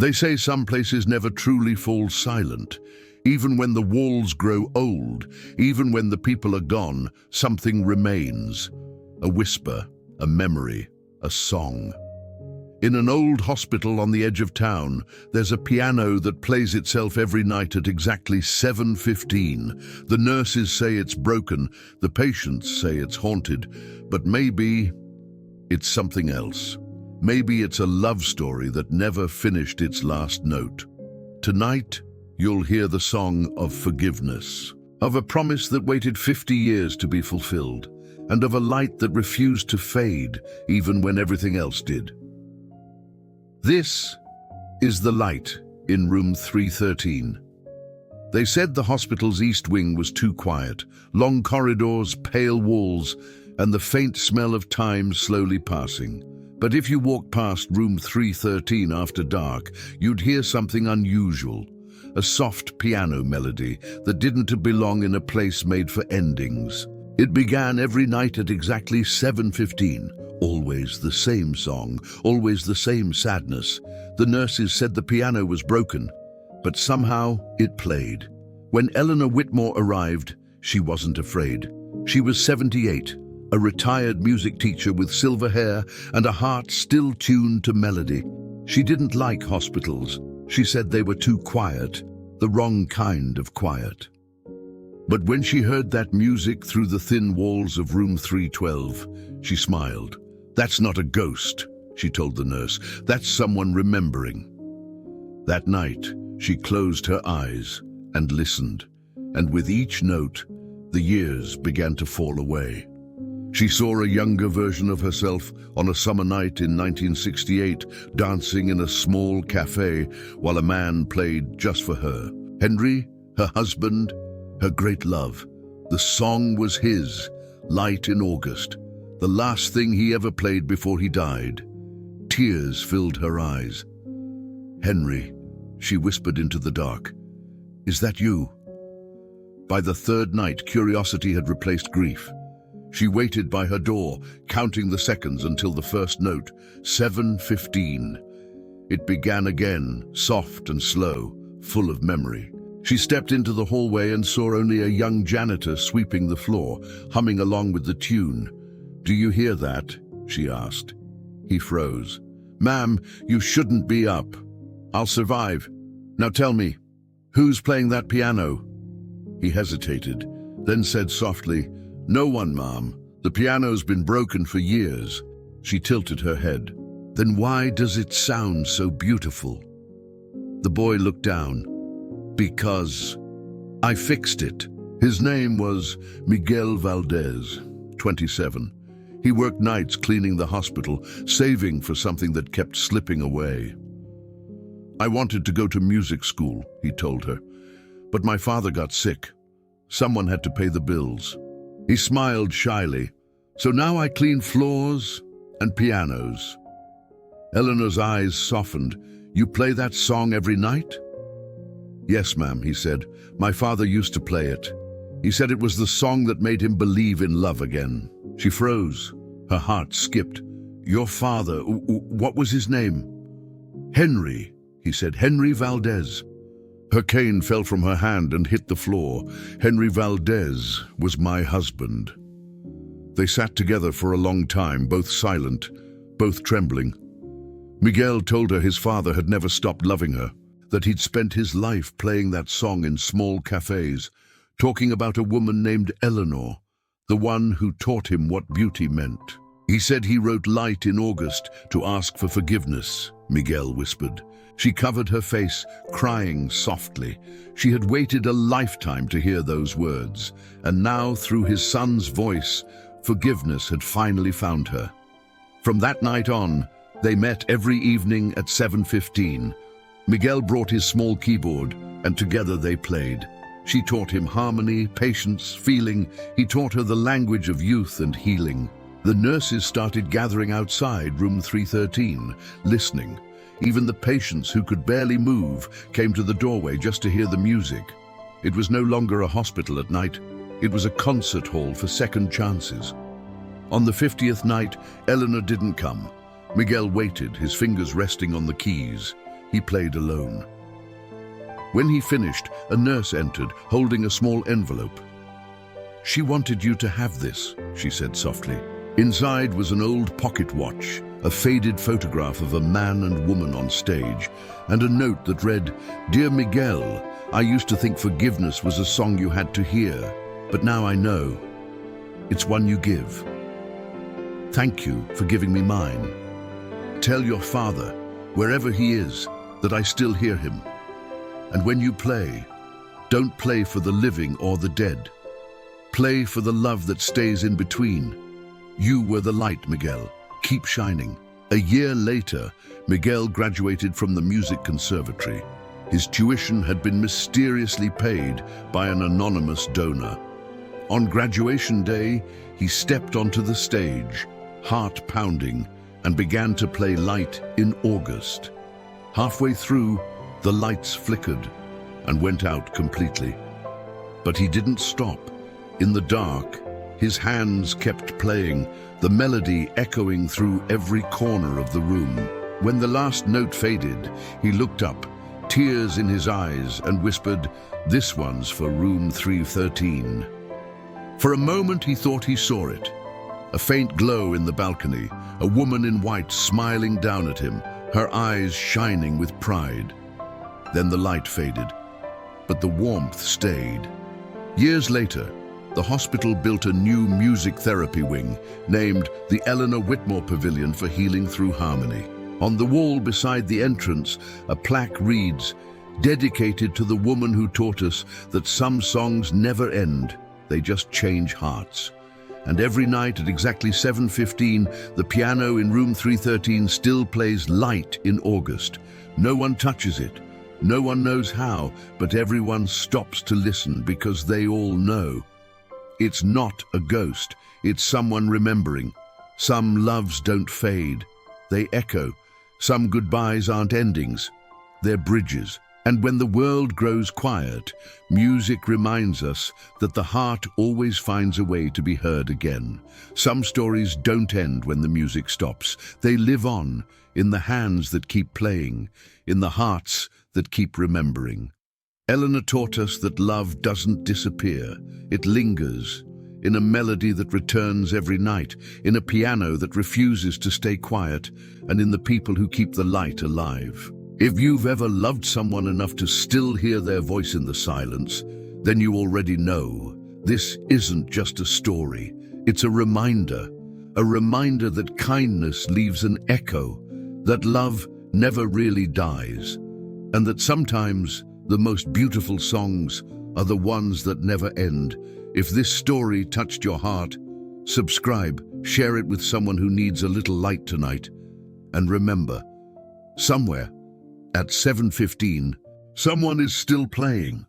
They say some places never truly fall silent. Even when the walls grow old, even when the people are gone, something remains. A whisper, a memory, a song. In an old hospital on the edge of town, there's a piano that plays itself every night at exactly 7:15. The nurses say it's broken, the patients say it's haunted, but maybe it's something else. Maybe it's a love story that never finished its last note. Tonight, you'll hear the song of forgiveness, of a promise that waited 50 years to be fulfilled, and of a light that refused to fade even when everything else did. This is the light in room 313. They said the hospital's east wing was too quiet, long corridors, pale walls, and the faint smell of time slowly passing. But if you walk past room 313 after dark, you'd hear something unusual, a soft piano melody that didn't belong in a place made for endings. It began every night at exactly 7:15. Always the same song, always the same sadness. The nurses said the piano was broken, but somehow it played. When Eleanor Whitmore arrived, she wasn't afraid. She was 78, a retired music teacher with silver hair and a heart still tuned to melody. She didn't like hospitals. She said they were too quiet, the wrong kind of quiet. But when she heard that music through the thin walls of room 312, she smiled. "That's not a ghost," she told the nurse. "That's someone remembering." That night, she closed her eyes and listened, and with each note, the years began to fall away. She saw a younger version of herself on a summer night in 1968, dancing in a small cafe while a man played just for her. Henry, her husband, her great love. The song was his, Light in August, the last thing he ever played before he died. Tears filled her eyes. "Henry," she whispered into the dark, "is that you?" By the third night, curiosity had replaced grief. She waited by her door, counting the seconds until the first note, 7:15. It began again, soft and slow, full of memory. She stepped into the hallway and saw only a young janitor sweeping the floor, humming along with the tune. "Do you hear that?" she asked. He froze. "Ma'am, you shouldn't be up. I'll survive. Now tell me, who's playing that piano?" He hesitated, then said softly, "No one, ma'am. The piano's been broken for years." She tilted her head. "Then why does it sound so beautiful?" The boy looked down. "Because I fixed it." His name was Miguel Valdez, 27. He worked nights cleaning the hospital, saving for something that kept slipping away. "I wanted to go to music school," he told her, "but my father got sick. Someone had to pay the bills." He smiled shyly. "So now I clean floors and pianos." Eleanor's eyes softened. "You play that song every night?" "Yes, ma'am," he said. "My father used to play it. He said it was the song that made him believe in love again." She froze. Her heart skipped. "Your father, what was his name?" "Henry," he said. "Henry Valdez." Her cane fell from her hand and hit the floor. "Henry Valdez was my husband." They sat together for a long time, both silent, both trembling. Miguel told her his father had never stopped loving her, that he'd spent his life playing that song in small cafes, talking about a woman named Eleanor, the one who taught him what beauty meant. He said he wrote Light in August to ask for forgiveness, Miguel whispered. She covered her face, crying softly. She had waited a lifetime to hear those words, and now, through his son's voice, forgiveness had finally found her. From that night on, they met every evening at 7:15. Miguel brought his small keyboard, and together they played. She taught him harmony, patience, feeling. He taught her the language of youth and healing. The nurses started gathering outside room 313, listening. Even the patients who could barely move came to the doorway just to hear the music. It was no longer a hospital at night. It was a concert hall for second chances. On the 50th night, Eleanor didn't come. Miguel waited, his fingers resting on the keys. He played alone. When he finished, a nurse entered, holding a small envelope. "She wanted you to have this," she said softly. Inside was an old pocket watch, a faded photograph of a man and woman on stage, and a note that read, "Dear Miguel, I used to think forgiveness was a song you had to hear, but now I know. It's one you give. Thank you for giving me mine. Tell your father, wherever he is, that I still hear him. And when you play, don't play for the living or the dead. Play for the love that stays in between. You were the light, Miguel. Keep shining." A year later, Miguel graduated from the music conservatory. His tuition had been mysteriously paid by an anonymous donor. On graduation day, he stepped onto the stage, heart pounding, and began to play Light in August. Halfway through, the lights flickered and went out completely. But he didn't stop. In the dark, his hands kept playing, the melody echoing through every corner of the room. When the last note faded, he looked up, tears in his eyes, and whispered, "This one's for room 313. For a moment he thought he saw it. A faint glow in the balcony, a woman in white smiling down at him, her eyes shining with pride. Then the light faded, but the warmth stayed. Years later, the hospital built a new music therapy wing named the Eleanor Whitmore Pavilion for Healing Through Harmony. On the wall beside the entrance, a plaque reads, "Dedicated to the woman who taught us that some songs never end, they just change hearts." And every night at exactly 7:15, the piano in room 313 still plays Light in August. No one touches it. No one knows how, but everyone stops to listen because they all know. It's not a ghost, it's someone remembering. Some loves don't fade, they echo. Some goodbyes aren't endings, they're bridges. And when the world grows quiet, music reminds us that the heart always finds a way to be heard again. Some stories don't end when the music stops. They live on, in the hands that keep playing, in the hearts that keep remembering. Eleanor taught us that love doesn't disappear. It lingers, in a melody that returns every night, in a piano that refuses to stay quiet, and in the people who keep the light alive. If you've ever loved someone enough to still hear their voice in the silence, then you already know this isn't just a story. It's a reminder that kindness leaves an echo, that love never really dies, and that sometimes the most beautiful songs are the ones that never end. If this story touched your heart, subscribe, share it with someone who needs a little light tonight. And remember, somewhere at 7:15, someone is still playing.